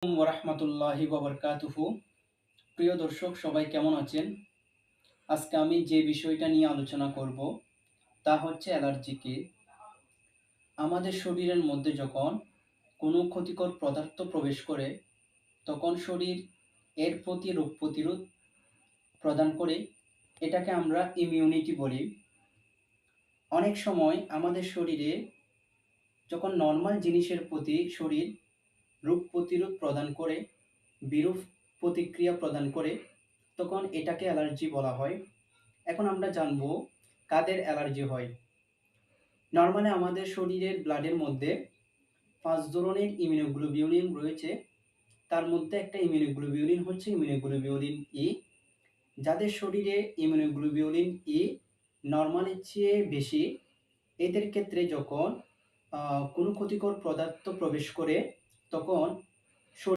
ওরহমতুল্লাহি ওয়াবারকাতুহু। প্রিয় দর্শক, সবাই কেমন আছেন? আজকে আমি যে বিষয়টা নিয়ে আলোচনা করব তা হচ্ছে অ্যালার্জিকে। আমাদের শরীরের মধ্যে যখন কোনো ক্ষতিকর পদার্থ প্রবেশ করে তখন শরীর এর প্রতি রোগ প্রতিরোধ প্রদান করে। এটাকে আমরা ইমিউনিটি বলি। অনেক সময় আমাদের শরীরে যখন নরমাল জিনিসের প্রতি শরীর রোগ প্রতিরোধ প্রদান করে, বিরূপ প্রতিক্রিয়া প্রদান করে, তখন এটাকে অ্যালার্জি বলা হয়। এখন আমরা জানব কাদের অ্যালার্জি হয়। নরমালি আমাদের শরীরের ব্লাডের মধ্যে ৫ ধরনের ইমিউনোগ্লোবিউলিন রয়েছে। তার মধ্যে একটা ইমিউনোগ্লোবিউলিন হচ্ছে ইমিউনোগ্লোবিউলিন ই। যাদের শরীরে ইমিউনোগ্লোবিউলিন ই নরমালের চেয়ে বেশি, এদের ক্ষেত্রে যখন কোনো ক্ষতিকর পদার্থ প্রবেশ করে তখন